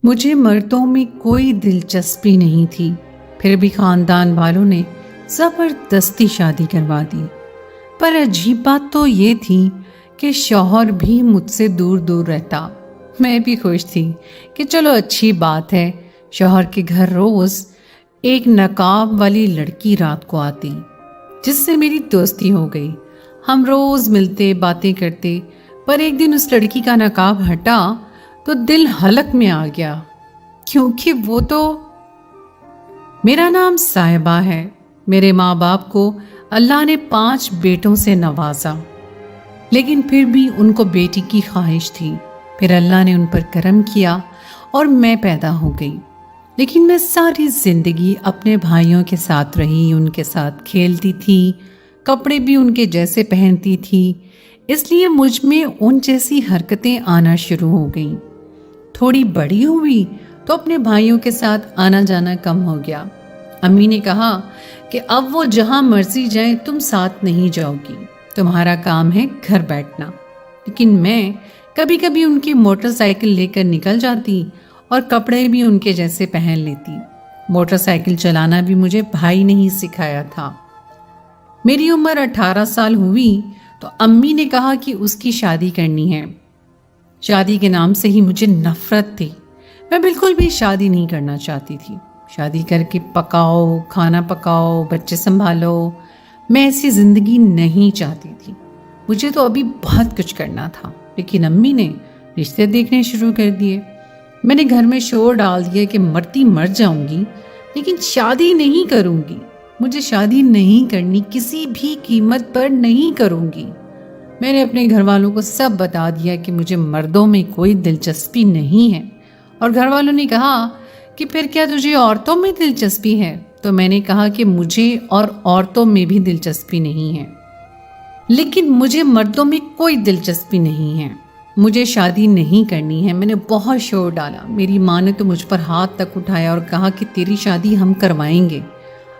मुझे मर्दों में कोई दिलचस्पी नहीं थी, फिर भी खानदान वालों ने ज़बरदस्ती शादी करवा दी। पर अजीब बात तो ये थी कि शौहर भी मुझसे दूर दूर रहता। मैं भी खुश थी कि चलो अच्छी बात है। शौहर के घर रोज़ एक नकाब वाली लड़की रात को आती, जिससे मेरी दोस्ती हो गई। हम रोज़ मिलते बातें करते, पर एक दिन उस लड़की का नकाब हटा तो दिल हलक में आ गया, क्योंकि वो तो मेरा नाम साहिबा है। मेरे माँ बाप को अल्लाह ने 5 बेटों से नवाजा, लेकिन फिर भी उनको बेटी की ख्वाहिश थी। फिर अल्लाह ने उन पर करम किया और मैं पैदा हो गई। लेकिन मैं सारी ज़िंदगी अपने भाइयों के साथ रही, उनके साथ खेलती थी, कपड़े भी उनके जैसे पहनती थी, इसलिए मुझ में उन जैसी हरकतें आना शुरू हो गईं। थोड़ी बड़ी हुई तो अपने भाइयों के साथ आना जाना कम हो गया। अम्मी ने कहा कि अब वो जहाँ मर्जी जाए तुम साथ नहीं जाओगी, तुम्हारा काम है घर बैठना। लेकिन मैं कभी कभी उनकी मोटरसाइकिल लेकर निकल जाती और कपड़े भी उनके जैसे पहन लेती। मोटरसाइकिल चलाना भी मुझे भाई ने ही सिखाया था। मेरी उम्र 18 साल हुई तो अम्मी ने कहा कि उसकी शादी करनी है। शादी के नाम से ही मुझे नफरत थी। मैं बिल्कुल भी शादी नहीं करना चाहती थी। शादी करके पकाओ, खाना पकाओ, बच्चे संभालो, मैं ऐसी ज़िंदगी नहीं चाहती थी। मुझे तो अभी बहुत कुछ करना था। लेकिन अम्मी ने रिश्ते देखने शुरू कर दिए। मैंने घर में शोर डाल दिया कि मरती मर जाऊंगी, लेकिन शादी नहीं करूंगी। मुझे शादी नहीं करनी, किसी भी कीमत पर नहीं करूंगी। मैंने अपने घर वालों को सब बता दिया कि मुझे मर्दों में कोई दिलचस्पी नहीं है। और घर वालों ने कहा कि फिर क्या तुझे औरतों में दिलचस्पी है? तो मैंने कहा कि मुझे और औरतों में भी दिलचस्पी नहीं है, लेकिन मुझे मर्दों में कोई दिलचस्पी नहीं है। मुझे शादी नहीं करनी है। मैंने बहुत शोर डाला। मेरी माँ ने तो मुझ पर हाथ तक उठाया और कहा कि तेरी शादी हम करवाएंगे।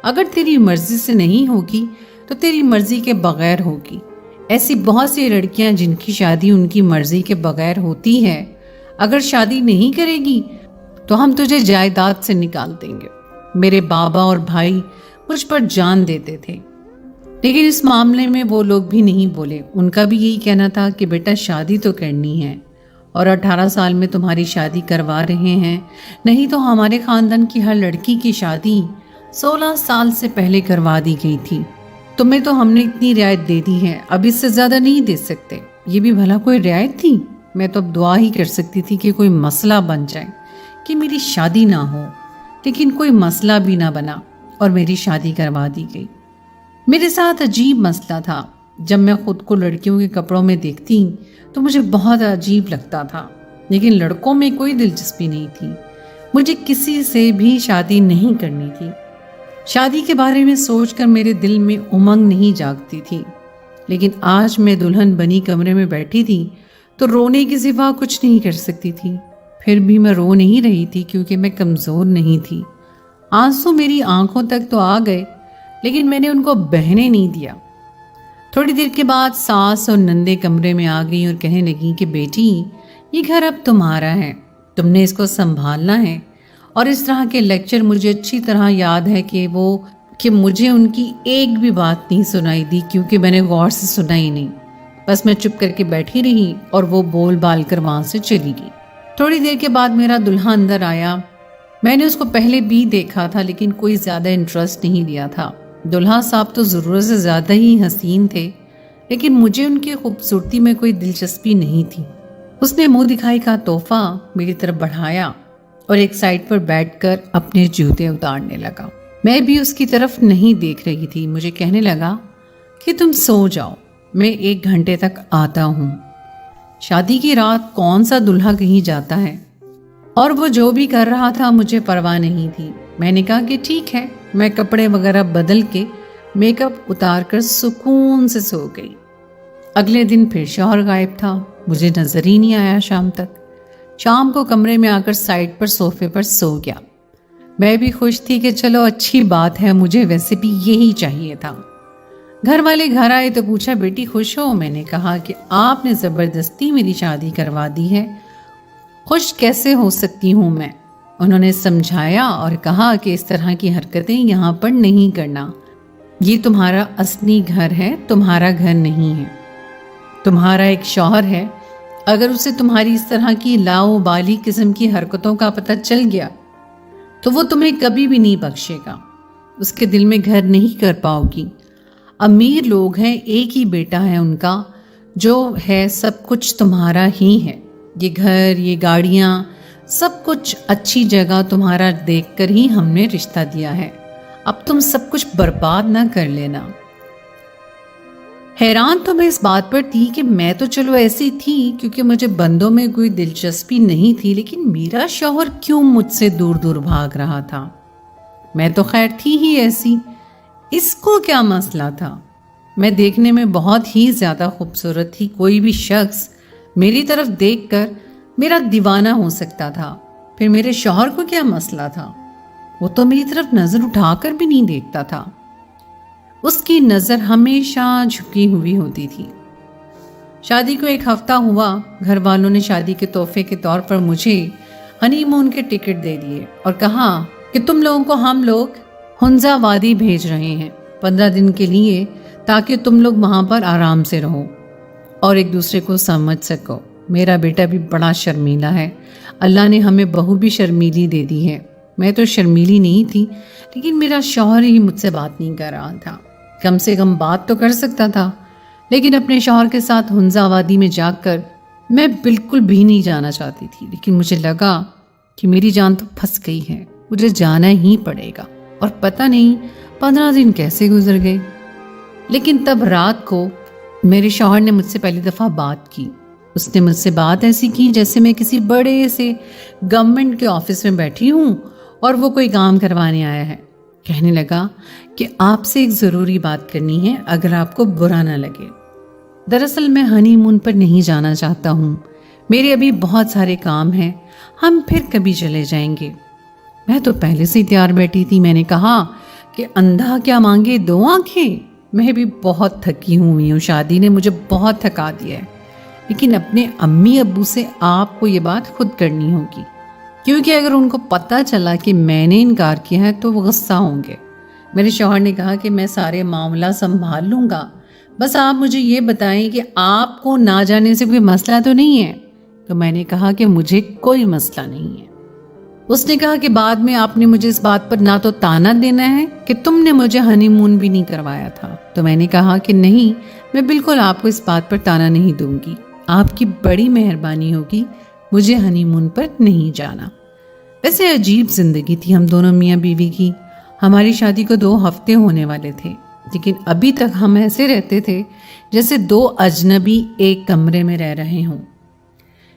अगर तेरी मर्जी से नहीं होगी तो तेरी मर्जी के बगैर होगी। ऐसी बहुत सी लड़कियां जिनकी शादी उनकी मर्जी के बगैर होती है। अगर शादी नहीं करेगी तो हम तुझे जायदाद से निकाल देंगे। मेरे बाबा और भाई मुझ पर जान देते थे, लेकिन इस मामले में वो लोग भी नहीं बोले। उनका भी यही कहना था कि बेटा शादी तो करनी है, और 18 साल में तुम्हारी शादी करवा रहे हैं, नहीं तो हमारे खानदान की हर लड़की की शादी 16 साल से पहले करवा दी गई थी। तुम्हें तो हमने इतनी रियायत दे दी है, अब इससे ज़्यादा नहीं दे सकते। ये भी भला कोई रियायत थी? मैं तो अब दुआ ही कर सकती थी कि कोई मसला बन जाए कि मेरी शादी ना हो। लेकिन कोई मसला भी ना बना और मेरी शादी करवा दी गई। मेरे साथ अजीब मसला था। जब मैं खुद को लड़कियों के कपड़ों में देखती तो मुझे बहुत अजीब लगता था, लेकिन लड़कों में कोई दिलचस्पी नहीं थी। मुझे किसी से भी शादी नहीं करनी थी। शादी के बारे में सोचकर मेरे दिल में उमंग नहीं जागती थी। लेकिन आज मैं दुल्हन बनी कमरे में बैठी थी तो रोने के सिवा कुछ नहीं कर सकती थी। फिर भी मैं रो नहीं रही थी, क्योंकि मैं कमज़ोर नहीं थी। आंसू मेरी आंखों तक तो आ गए, लेकिन मैंने उनको बहने नहीं दिया। थोड़ी देर के बाद सास और नंदे कमरे में आ गई और कहने लगी कि बेटी, ये घर अब तुम्हारा है, तुमने इसको संभालना है। और इस तरह के लेक्चर मुझे अच्छी तरह याद है कि मुझे उनकी एक भी बात नहीं सुनाई दी, क्योंकि मैंने गौर से सुना ही नहीं। बस मैं चुप करके बैठी रही और वो बोल बाल कर वहाँ से चली गई। थोड़ी देर के बाद मेरा दुल्हा अंदर आया। मैंने उसको पहले भी देखा था, लेकिन कोई ज़्यादा इंटरेस्ट नहीं लिया था। दुल्हा साहब तो ज़रूरत से ज़्यादा ही हसीन थे, लेकिन मुझे उनकी खूबसूरती में कोई दिलचस्पी नहीं थी। उसने मुंह दिखाई का तोहफा मेरी तरफ बढ़ाया और एक साइड पर बैठकर अपने जूते उतारने लगा। मैं भी उसकी तरफ नहीं देख रही थी। मुझे कहने लगा कि तुम सो जाओ, मैं 1 घंटे तक आता हूँ। शादी की रात कौन सा दुल्हा कहीं जाता है, और वो जो भी कर रहा था मुझे परवाह नहीं थी। मैंने कहा कि ठीक है। मैं कपड़े वगैरह बदल के मेकअप उतार कर सुकून से सो गई। अगले दिन फिर शौहर गायब था, मुझे नजर ही नहीं आया शाम तक। शाम को कमरे में आकर साइड पर सोफे पर सो गया। मैं भी खुश थी कि चलो अच्छी बात है, मुझे वैसे भी यही चाहिए था। घर वाले घर आए तो पूछा, बेटी खुश हो? मैंने कहा कि आपने ज़बरदस्ती मेरी शादी करवा दी है खुश कैसे हो सकती हूँ मैं। उन्होंने समझाया और कहा कि इस तरह की हरकतें यहाँ पर नहीं करना। ये तुम्हारा असली घर है, तुम्हारा घर नहीं है। तुम्हारा एक शौहर है, अगर उसे तुम्हारी इस तरह की लाओबाली किस्म की हरकतों का पता चल गया तो वो तुम्हें कभी भी नहीं बख्शेगा, उसके दिल में घर नहीं कर पाओगी। अमीर लोग हैं, एक ही बेटा है उनका, जो है सब कुछ तुम्हारा ही है। ये घर, ये गाड़ियाँ, सब कुछ अच्छी जगह तुम्हारा देखकर ही हमने रिश्ता दिया है। अब तुम सब कुछ बर्बाद ना कर लेना। हैरान तो मैं इस बात पर थी कि मैं तो चलो ऐसी थी क्योंकि मुझे बंदों में कोई दिलचस्पी नहीं थी, लेकिन मेरा शौहर क्यों मुझसे दूर दूर भाग रहा था। मैं तो खैर थी ही ऐसी, इसको क्या मसला था। मैं देखने में बहुत ही ज्यादा खूबसूरत थी, कोई भी शख्स मेरी तरफ देखकर मेरा दीवाना हो सकता था। फिर मेरे शौहर को क्या मसला था, वो तो मेरी तरफ नजर उठाकर भी नहीं देखता था। उसकी नजर हमेशा झुकी हुई होती थी। शादी को एक हफ्ता हुआ, घर वालों ने शादी के तोहफे के तौर पर मुझे हनीमून के टिकट दे दिए और कहा कि तुम लोगों को हम लोग हुंजा वादी भेज रहे हैं 15 दिन के लिए, ताकि तुम लोग वहां पर आराम से रहो और एक दूसरे को समझ सको। मेरा बेटा भी बड़ा शर्मीला है, अल्लाह ने हमें बहू भी शर्मीली दे दी है। मैं तो शर्मीली नहीं थी, लेकिन मेरा शौहर ही मुझसे बात नहीं कर रहा था। कम से कम बात तो कर सकता था, लेकिन अपने शौहर के साथ हुंजा वादी में जाकर मैं बिल्कुल भी नहीं जाना चाहती थी। लेकिन मुझे लगा कि मेरी जान तो फंस गई है, मुझे जाना ही पड़ेगा। और पता नहीं 15 दिन कैसे गुजर गए। लेकिन तब रात को मेरे शौहर ने मुझसे पहली दफ़ा बात की। उसने मुझसे बात ऐसी की जैसे मैं किसी बड़े से गवर्नमेंट के ऑफिस में बैठी हूँ और वो कोई काम करवाने आया है। कहने लगा कि आपसे एक ज़रूरी बात करनी है, अगर आपको बुरा ना लगे। दरअसल मैं हनीमून पर नहीं जाना चाहता हूँ, मेरे अभी बहुत सारे काम हैं, हम फिर कभी चले जाएंगे। मैं तो पहले से ही तैयार बैठी थी। मैंने कहा कि अंधा क्या मांगे दो आंखें। मैं भी बहुत थकी हुई हूँ, शादी ने मुझे बहुत थका दिया है, लेकिन अपने अम्मी अब्बू से आपको ये बात खुद करनी होगी, क्योंकि अगर उनको पता चला कि मैंने इनकार किया है तो वो गुस्सा होंगे। मेरे शौहर ने कहा कि मैं सारे मामला संभाल लूँगा, बस आप मुझे ये बताएं कि आपको ना जाने से कोई मसला तो नहीं है। तो मैंने कहा कि मुझे कोई मसला नहीं है। उसने कहा कि बाद में आपने मुझे इस बात पर ना तो ताना देना है कि तुमने मुझे हनीमून भी नहीं करवाया था। तो मैंने कहा कि नहीं, मैं बिल्कुल आपको इस बात पर ताना नहीं दूंगी, आपकी बड़ी मेहरबानी होगी, मुझे हनीमून पर नहीं जाना। वैसे अजीब जिंदगी थी हम दोनों मियाँ बीवी की। हमारी शादी को 2 हफ्ते होने वाले थे, लेकिन अभी तक हम ऐसे रहते थे जैसे 2 अजनबी एक कमरे में रह रहे हों।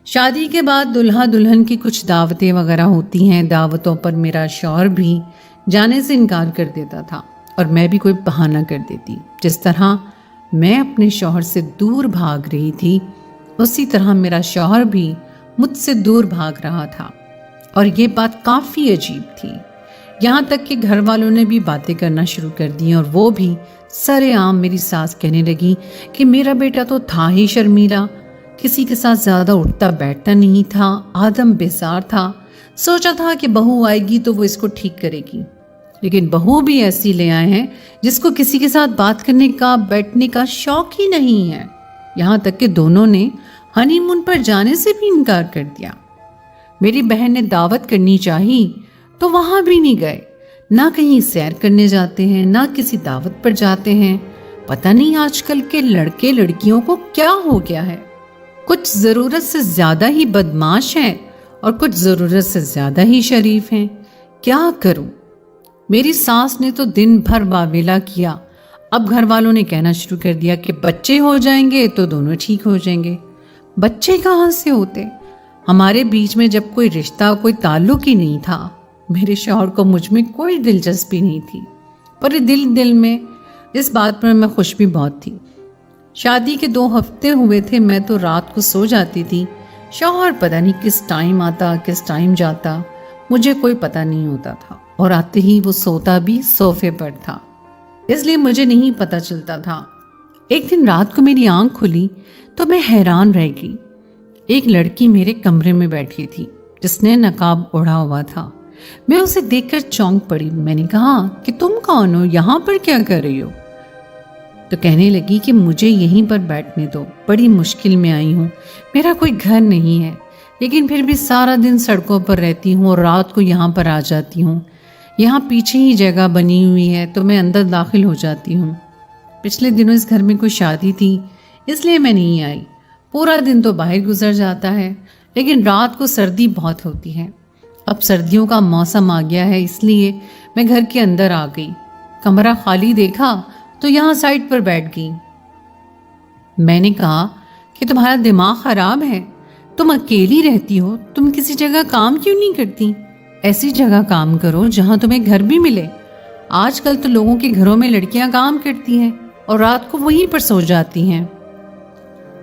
शादी के बाद दुल्हा दुल्हन की कुछ दावतें वगैरह होती हैं। दावतों पर मेरा शौहर भी जाने से इनकार कर देता था और मैं भी कोई बहाना कर देती। जिस तरह मैं अपने शौहर से दूर भाग रही थी, उसी तरह मेरा शौहर भी मुझसे दूर भाग रहा था। और ये बात काफ़ी अजीब थी। यहाँ तक कि घर वालों ने भी बातें करना शुरू कर दी और वो भी सरेआम मेरी सास कहने लगी कि मेरा बेटा तो था ही शर्मीला, किसी के साथ ज़्यादा उठता बैठता नहीं था, आदम बेजार था, सोचा था कि बहू आएगी तो वो इसको ठीक करेगी, लेकिन बहू भी ऐसी ले आए हैं जिसको किसी के साथ बात करने का, बैठने का शौक ही नहीं है। यहाँ तक कि दोनों ने हनीमून पर जाने से भी इनकार कर दिया। मेरी बहन ने दावत करनी चाहिए तो वहां भी नहीं गए, ना कहीं सैर करने जाते हैं, ना किसी दावत पर जाते हैं। पता नहीं आजकल के लड़के लड़कियों को क्या हो गया है, कुछ ज़रूरत से ज़्यादा ही बदमाश हैं और कुछ ज़रूरत से ज़्यादा ही शरीफ हैं। क्या करूं? मेरी सास ने तो दिन भर बावेला किया। अब घर वालों ने कहना शुरू कर दिया कि बच्चे हो जाएंगे तो दोनों ठीक हो जाएंगे। बच्चे कहाँ से होते? हमारे बीच में जब कोई रिश्ता, कोई ताल्लुक ही नहीं था। मेरे शौहर को मुझ में कोई दिलचस्पी नहीं थी, पर दिल में इस बात पर मैं खुश भी बहुत थी। शादी के 2 हफ्ते हुए थे, मैं तो रात को सो जाती थी। शौहर पता नहीं किस टाइम आता, किस टाइम जाता, मुझे कोई पता नहीं होता था, और आते ही वो सोता भी सोफे पर था, इसलिए मुझे नहीं पता चलता था। एक दिन रात को मेरी आंख खुली तो मैं हैरान रह गई। एक लड़की मेरे कमरे में बैठी थी जिसने नकाब ओढ़ा हुआ था। मैं उसे देखकर चौंक पड़ी। मैंने कहा कि तुम कौन हो, यहाँ पर क्या कर रही हो? तो कहने लगी कि मुझे यहीं पर बैठने दो, बड़ी मुश्किल में आई हूँ, मेरा कोई घर नहीं है, लेकिन फिर भी सारा दिन सड़कों पर रहती हूँ और रात को यहाँ पर आ जाती हूँ। यहाँ पीछे ही जगह बनी हुई है तो मैं अंदर दाखिल हो जाती हूँ। पिछले दिनों इस घर में कोई शादी थी इसलिए मैं नहीं आई। पूरा दिन तो बाहर गुजर जाता है, लेकिन रात को सर्दी बहुत होती है। अब सर्दियों का मौसम आ गया है इसलिए मैं घर के अंदर आ गई। कमरा खाली देखा तो यहाँ साइड पर बैठ गई। मैंने कहा कि तुम्हारा दिमाग खराब है, तुम अकेली रहती हो, तुम किसी जगह काम क्यों नहीं करती? ऐसी जगह काम करो जहाँ तुम्हें घर भी मिले। आजकल तो लोगों के घरों में लड़कियां काम करती हैं और रात को वहीं पर सो जाती हैं।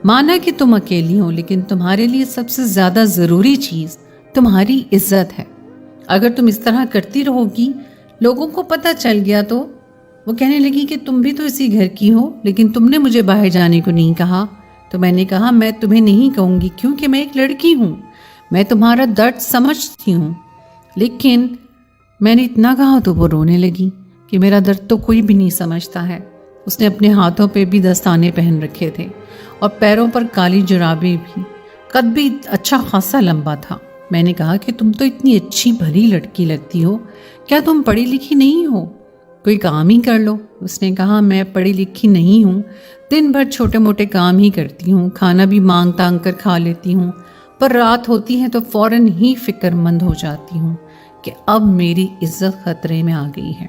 माना कि तुम अकेली हो, लेकिन तुम्हारे लिए सबसे ज्यादा जरूरी चीज तुम्हारी इज्जत है। अगर तुम इस तरह करती रहोगी, लोगों को पता चल गया तो वो कहने लगी कि तुम भी तो इसी घर की हो, लेकिन तुमने मुझे बाहर जाने को नहीं कहा। तो मैंने कहा मैं तुम्हें नहीं कहूंगी क्योंकि मैं एक लड़की हूं, मैं तुम्हारा दर्द समझती हूँ। लेकिन मैंने इतना कहा तो वो रोने लगी कि मेरा दर्द तो कोई भी नहीं समझता है। उसने अपने हाथों पे भी दस्ताने पहन रखे थे और पैरों पर काली जुराबें भी। कद भी अच्छा खासा लंबा था। मैंने कहा कि तुम तो इतनी अच्छी भली लड़की लगती हो, क्या तुम पढ़ी लिखी नहीं हो? कोई काम ही कर लो। उसने कहा मैं पढ़ी लिखी नहीं हूँ, दिन भर छोटे मोटे काम ही करती हूँ, खाना भी मांग तांग कर खा लेती हूँ, पर रात होती है तो फौरन ही फिक्रमंद हो जाती हूँ कि अब मेरी इज्जत खतरे में आ गई है।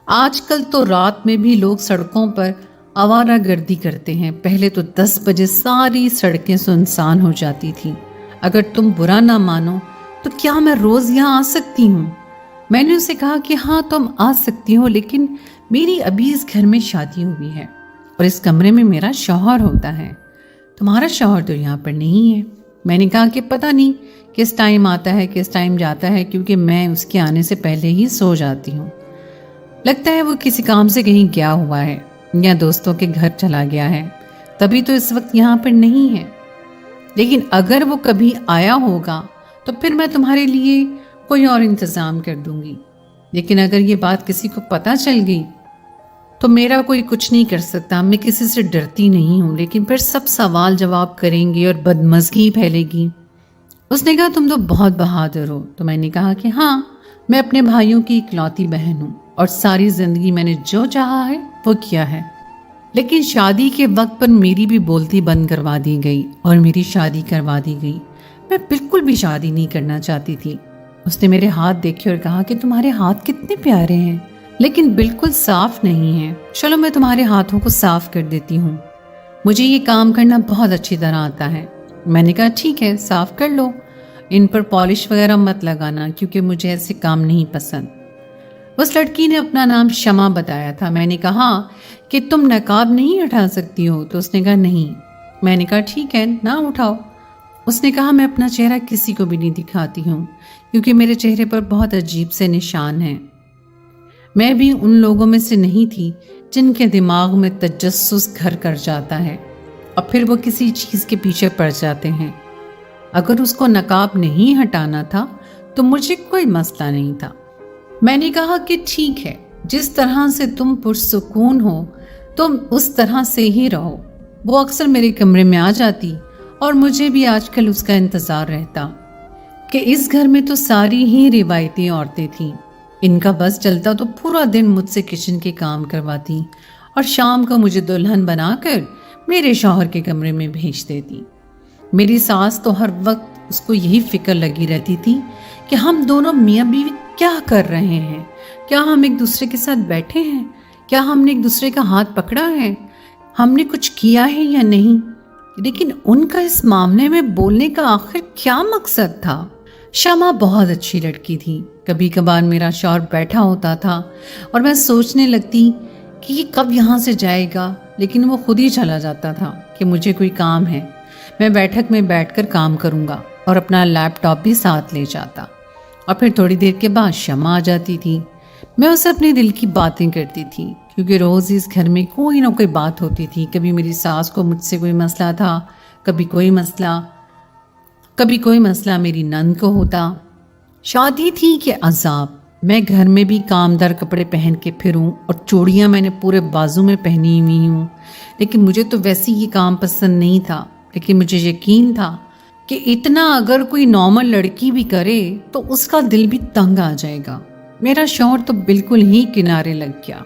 आजकल तो रात में भी लोग सड़कों पर आवारागर्दी करते हैं। पहले तो 10 बजे सारी सड़कें सुनसान हो जाती थी। अगर तुम बुरा ना मानो तो क्या मैं रोज यहाँ आ सकती हूँ? मैंने उसे कहा कि हाँ तुम आ सकती हो, लेकिन मेरी अभी इस घर में शादी हुई है और इस कमरे में मेरा शौहर होता है। तुम्हारा शौहर तो यहाँ पर नहीं है। मैंने कहा कि पता नहीं किस टाइम आता है किस टाइम जाता है, क्योंकि मैं उसके आने से पहले ही सो जाती हूँ। लगता है वो किसी काम से कहीं गया हुआ है या दोस्तों के घर चला गया है, तभी तो इस वक्त यहाँ पर नहीं है। लेकिन अगर वो कभी आया होगा तो फिर मैं तुम्हारे लिए कोई और इंतज़ाम कर दूंगी। लेकिन अगर ये बात किसी को पता चल गई तो मेरा कोई कुछ नहीं कर सकता। मैं किसी से डरती नहीं हूँ, लेकिन फिर सब सवाल जवाब करेंगे और बदमज़गी फैलेगी। उसने कहा तुम तो बहुत बहादुर हो। तो मैंने कहा कि हाँ, मैं अपने भाइयों की इकलौती बहन हूँ और सारी ज़िंदगी मैंने जो चाहा है वो किया है। लेकिन शादी के वक्त पर मेरी भी बोलती बंद करवा दी गई और मेरी शादी करवा दी गई। मैं बिल्कुल भी शादी नहीं करना चाहती थी। उसने मेरे हाथ देखे और कहा कि तुम्हारे हाथ कितने प्यारे हैं, लेकिन बिल्कुल साफ नहीं है। चलो मैं तुम्हारे हाथों को साफ कर देती हूँ, मुझे ये काम करना बहुत अच्छी तरह आता है। मैंने कहा ठीक है, साफ कर लो, इन पर पॉलिश वगैरह मत लगाना क्योंकि मुझे ऐसे काम नहीं पसंद। उस लड़की ने अपना नाम शमा बताया था। मैंने कहा कि तुम नकाब नहीं उठा सकती हो? तो उसने कहा नहीं। मैंने कहा ठीक है, ना उठाओ। उसने कहा मैं अपना चेहरा किसी को भी नहीं दिखाती हूँ क्योंकि मेरे चेहरे पर बहुत अजीब से निशान हैं। मैं भी उन लोगों में से नहीं थी जिनके दिमाग में तजस्सुस घर कर जाता है और फिर वो किसी चीज़ के पीछे पड़ जाते हैं। अगर उसको नकाब नहीं हटाना था तो मुझे कोई मसला नहीं था। मैंने कहा कि ठीक है, जिस तरह से तुम पुरसुकून हो तुम उस तरह से ही रहो। वो अक्सर मेरे कमरे में आ जाती और मुझे भी आजकल उसका इंतज़ार रहता कि इस घर में तो सारी ही रिवायती औरतें थीं। इनका बस चलता तो पूरा दिन मुझसे किचन के काम करवाती और शाम को मुझे दुल्हन बनाकर मेरे शौहर के कमरे में भेज देती। मेरी सास तो हर वक्त उसको यही फिक्र लगी रहती थी कि हम दोनों मियाँ बीवी क्या कर रहे हैं, क्या हम एक दूसरे के साथ बैठे हैं, क्या हमने एक दूसरे का हाथ पकड़ा है, हमने कुछ किया है या नहीं। लेकिन उनका इस मामले में बोलने का आखिर क्या मकसद था? शमा बहुत अच्छी लड़की थी। कभी कभार मेरा शौहर बैठा होता था और मैं सोचने लगती कि ये कब यहाँ से जाएगा, लेकिन वो खुद ही चला जाता था कि मुझे कोई काम है, मैं बैठक में बैठकर काम करूँगा, और अपना लैपटॉप भी साथ ले जाता। और फिर थोड़ी देर के बाद शमा आ जाती थी। मैं उसे अपने दिल की बातें करती थी क्योंकि रोज़ इस घर में कोई ना कोई बात होती थी। कभी मेरी सास को मुझसे कोई मसला था, कभी कोई मसला मेरी नंद को होता। शादी थी कि अजाब, मैं घर में भी कामदार कपड़े पहन के फिरूं और चूड़ियाँ मैंने पूरे बाजू में पहनी हुई हूँ, लेकिन मुझे तो वैसे ये काम पसंद नहीं था। लेकिन मुझे यकीन था कि इतना अगर कोई नॉर्मल लड़की भी करे तो उसका दिल भी तंग आ जाएगा। मेरा शौहर तो बिल्कुल ही किनारे लग गया।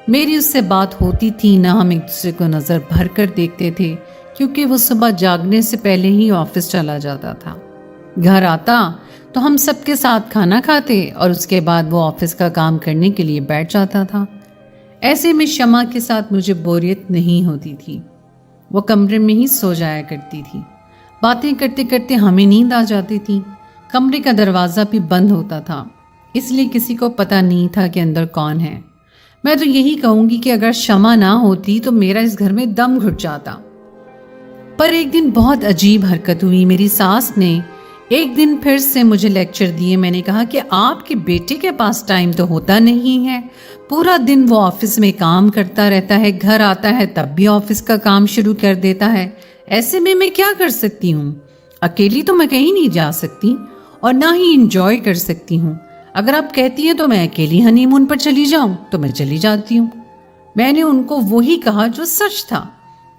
मेरी उससे बात होती थी ना, हम एक दूसरे को नज़र भर कर देखते थे, क्योंकि वो सुबह जागने से पहले ही ऑफिस चला जाता था। घर आता तो हम सबके साथ खाना खाते और उसके बाद वो ऑफिस का काम करने के लिए बैठ जाता था। ऐसे में शमा के साथ मुझे बोरियत नहीं होती थी। वो कमरे में ही सो जाया करती थी। बातें करते करते हमें नींद आ जाती थी। कमरे का दरवाज़ा भी बंद होता था, इसलिए किसी को पता नहीं था कि अंदर कौन है। मैं तो यही कहूँगी कि अगर शमा ना होती तो मेरा इस घर में दम घुट जाता। पर एक दिन बहुत अजीब हरकत हुई। मेरी सास ने एक दिन फिर से मुझे लेक्चर दिए। मैंने कहा कि आपके बेटे के पास टाइम तो होता नहीं है, पूरा दिन वो ऑफिस में काम करता रहता है, घर आता है तब भी ऑफिस का काम शुरू कर देता है। ऐसे में मैं क्या कर सकती हूँ? अकेली तो मैं कहीं नहीं जा सकती और ना ही इंजॉय कर सकती हूँ। अगर आप कहती हैं तो मैं अकेली हनीमून पर चली जाऊँ तो मैं चली जाती हूँ। मैंने उनको वही कहा जो सच था।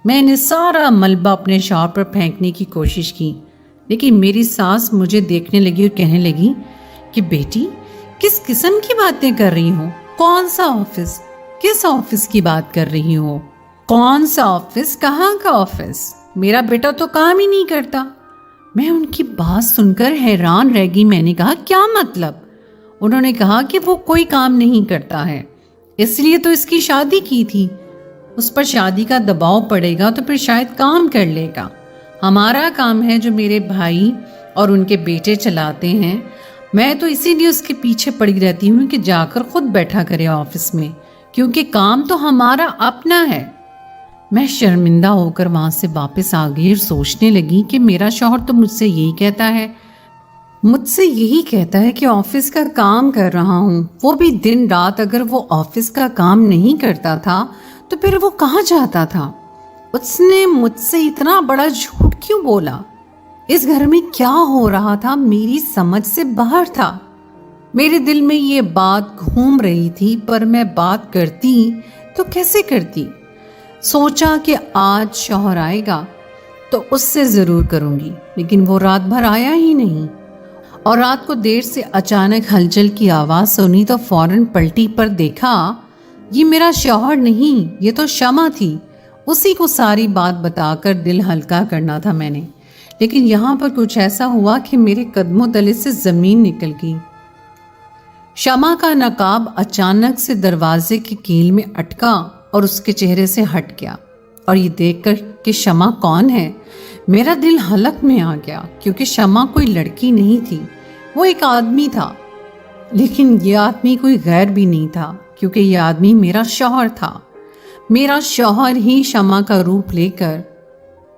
मैंने सारा मलबा अपने शौहर पर फेंकने की कोशिश की, लेकिन मेरी सास मुझे देखने लगी और कहने लगी कि बेटी, किस किस्म की बातें कर रही हो? कौन सा ऑफिस? किस ऑफिस की बात कर रही हो? कौन सा ऑफिस? कहाँ का ऑफिस? मेरा बेटा तो काम ही नहीं करता। मैं उनकी बात सुनकर हैरान रह गई। मैंने कहा, क्या मतलब? उन्होंने कहा कि वो कोई काम नहीं करता है, इसलिए तो इसकी शादी की थी। उस पर शादी का दबाव पड़ेगा तो फिर शायद काम कर लेगा। हमारा काम है जो मेरे भाई और उनके बेटे चलाते हैं। मैं तो इसीलिए उसके पीछे पड़ी रहती हूँ कि जाकर खुद बैठा करे ऑफिस में, क्योंकि काम तो हमारा अपना है। मैं शर्मिंदा होकर वहां से वापस आ गई और सोचने लगी कि मेरा शौहर तो मुझसे यही कहता है कि ऑफिस का काम कर रहा हूँ। वो भी दिन रात। अगर वो ऑफिस का काम नहीं करता था तो फिर वो कहाँ जाता था? उसने मुझसे इतना बड़ा झूठ क्यों बोला? इस घर में क्या हो रहा था मेरी समझ से बाहर था। मेरे दिल में ये बात घूम रही थी, पर मैं बात करती तो कैसे करती। सोचा कि आज शौहर आएगा तो उससे ज़रूर करूँगी, लेकिन वो रात भर आया ही नहीं। और रात को देर से अचानक हलचल की आवाज़ सुनी तो फौरन पलटी पर देखा, ये मेरा शौहर नहीं, ये तो शमा थी। उसी को सारी बात बताकर दिल हल्का करना था मैंने, लेकिन यहाँ पर कुछ ऐसा हुआ कि मेरे कदमों तले से ज़मीन निकल गई। शमा का नकाब अचानक से दरवाजे की कील में अटका और उसके चेहरे से हट गया। और ये देखकर कि शमा कौन है, मेरा दिल हलक में आ गया, क्योंकि शमा कोई लड़की नहीं थी, वो एक आदमी था। लेकिन ये आदमी कोई गैर भी नहीं था, क्योंकि ये आदमी मेरा शौहर था। मेरा शौहर ही शमा का रूप लेकर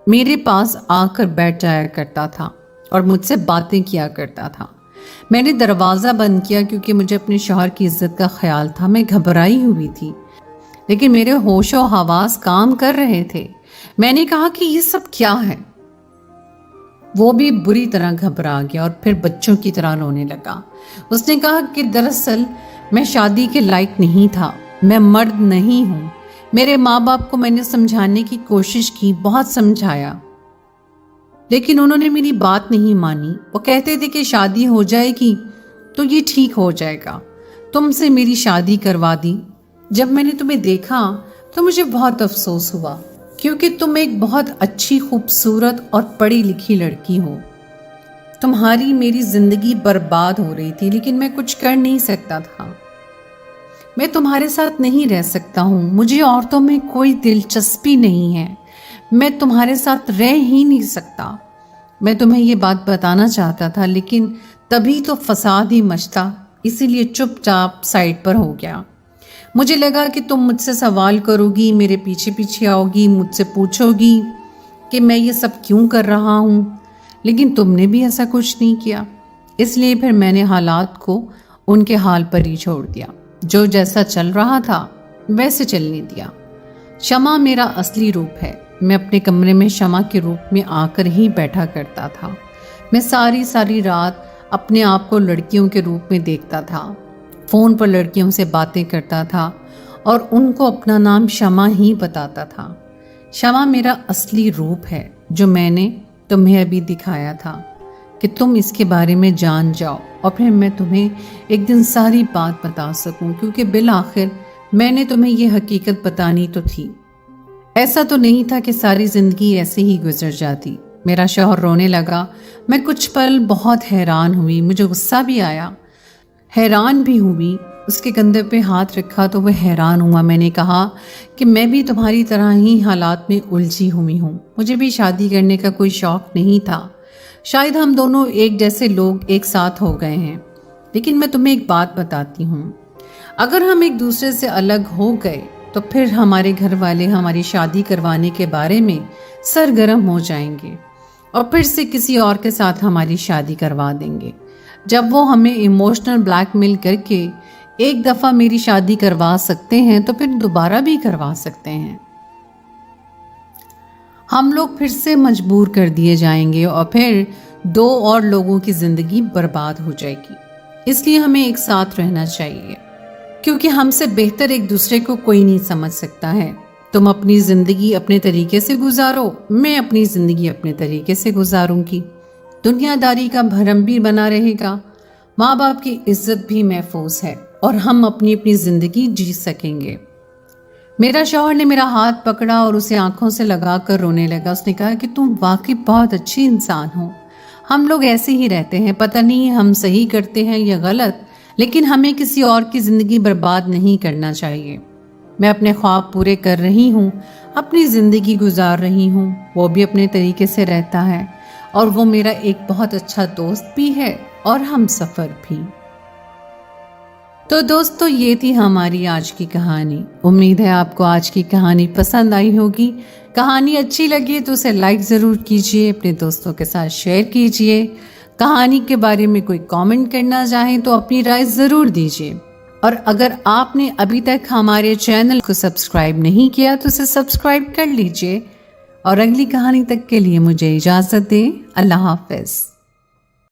मेरे पास आकर बैठ जाया करता था और मुझसे बातें किया करता था। मैंने दरवाज़ा बंद किया क्योंकि मुझे अपने शौहर की इज्जत का ख्याल था। मैं घबराई हुई थी, लेकिन मेरे होशो हवास काम कर रहे थे। मैंने कहा कि ये सब क्या है? वो भी बुरी तरह घबरा गया और फिर बच्चों की तरह रोने लगा। उसने कहा कि दरअसल मैं शादी के लायक नहीं था, मैं मर्द नहीं हूँ। मेरे माँ बाप को मैंने समझाने की कोशिश की, बहुत समझाया, लेकिन उन्होंने मेरी बात नहीं मानी। वो कहते थे कि शादी हो जाएगी तो ये ठीक हो जाएगा। तुमसे मेरी शादी करवा दी। जब मैंने तुम्हें देखा तो मुझे बहुत अफसोस हुआ, क्योंकि तुम एक बहुत अच्छी, खूबसूरत और पढ़ी लिखी लड़की हो। तुम्हारी मेरी जिंदगी बर्बाद हो रही थी, लेकिन मैं कुछ कर नहीं सकता था। मैं तुम्हारे साथ नहीं रह सकता हूँ। मुझे औरतों में कोई दिलचस्पी नहीं है। मैं तुम्हारे साथ रह ही नहीं सकता। मैं तुम्हें ये बात बताना चाहता था, लेकिन तभी तो फसाद ही मचता, इसीलिए चुपचाप साइड पर हो गया। मुझे लगा कि तुम मुझसे सवाल करोगी, मेरे पीछे पीछे आओगी, मुझसे पूछोगी कि मैं ये सब क्यों कर रहा हूँ, लेकिन तुमने भी ऐसा कुछ नहीं किया। इसलिए फिर मैंने हालात को उनके हाल पर ही छोड़ दिया। जो जैसा चल रहा था वैसे चलने दिया। शमा मेरा असली रूप है, मैं अपने कमरे में शमा के रूप में आकर ही बैठा करता था। मैं सारी रात अपने आप को लड़कियों के रूप में देखता था, फ़ोन पर लड़कियों से बातें करता था और उनको अपना नाम शमा ही बताता था। शमा मेरा असली रूप है जो मैंने तुम्हें अभी दिखाया था कि तुम इसके बारे में जान जाओ और फिर मैं तुम्हें एक दिन सारी बात बता सकूं, क्योंकि बिल आखिर मैंने तुम्हें ये हकीकत बतानी तो थी। ऐसा तो नहीं था कि सारी ज़िंदगी ऐसे ही गुजर जाती। मेरा शौहर रोने लगा। मैं कुछ पल बहुत हैरान हुई, मुझे गुस्सा भी आया, हैरान भी हुई। उसके कंधे पे हाथ रखा तो वह हैरान हुआ। मैंने कहा कि मैं भी तुम्हारी तरह ही हालात में उलझी हुई हूँ। मुझे भी शादी करने का कोई शौक़ नहीं था। शायद हम दोनों एक जैसे लोग एक साथ हो गए हैं। लेकिन मैं तुम्हें एक बात बताती हूँ, अगर हम एक दूसरे से अलग हो गए तो फिर हमारे घर वाले हमारी शादी करवाने के बारे में सरगर्म हो जाएंगे और फिर से किसी और के साथ हमारी शादी करवा देंगे। जब वो हमें इमोशनल ब्लैकमेल करके एक दफ़ा मेरी शादी करवा सकते हैं तो फिर दोबारा भी करवा सकते हैं। हम लोग फिर से मजबूर कर दिए जाएंगे और फिर 2 और लोगों की ज़िंदगी बर्बाद हो जाएगी। इसलिए हमें एक साथ रहना चाहिए, क्योंकि हमसे बेहतर एक दूसरे को कोई नहीं समझ सकता है। तुम अपनी ज़िंदगी अपने तरीके से गुजारो, मैं अपनी ज़िंदगी अपने तरीके से गुजारूंगी। दुनियादारी का भरम भी बना रहेगा, माँ बाप की इज्जत भी महफूज है और हम अपनी अपनी ज़िंदगी जी सकेंगे। मेरा शौहर ने मेरा हाथ पकड़ा और उसे आंखों से लगा कर रोने लगा। उसने कहा कि तुम वाकई बहुत अच्छी इंसान हो। हम लोग ऐसे ही रहते हैं, पता नहीं हम सही करते हैं या गलत, लेकिन हमें किसी और की ज़िंदगी बर्बाद नहीं करना चाहिए। मैं अपने ख्वाब पूरे कर रही हूँ, अपनी ज़िंदगी गुजार रही हूँ, वो भी अपने तरीके से रहता है और वो मेरा एक बहुत अच्छा दोस्त भी है और हम सफ़र भी। तो दोस्तों, ये थी हमारी आज की कहानी। उम्मीद है आपको आज की कहानी पसंद आई होगी। कहानी अच्छी लगी तो उसे लाइक ज़रूर कीजिए, अपने दोस्तों के साथ शेयर कीजिए। कहानी के बारे में कोई कमेंट करना चाहें तो अपनी राय ज़रूर दीजिए। और अगर आपने अभी तक हमारे चैनल को सब्सक्राइब नहीं किया तो उसे सब्सक्राइब कर लीजिए। और अगली कहानी तक के लिए मुझे इजाज़त दें। अल्लाह हाफ़िज़।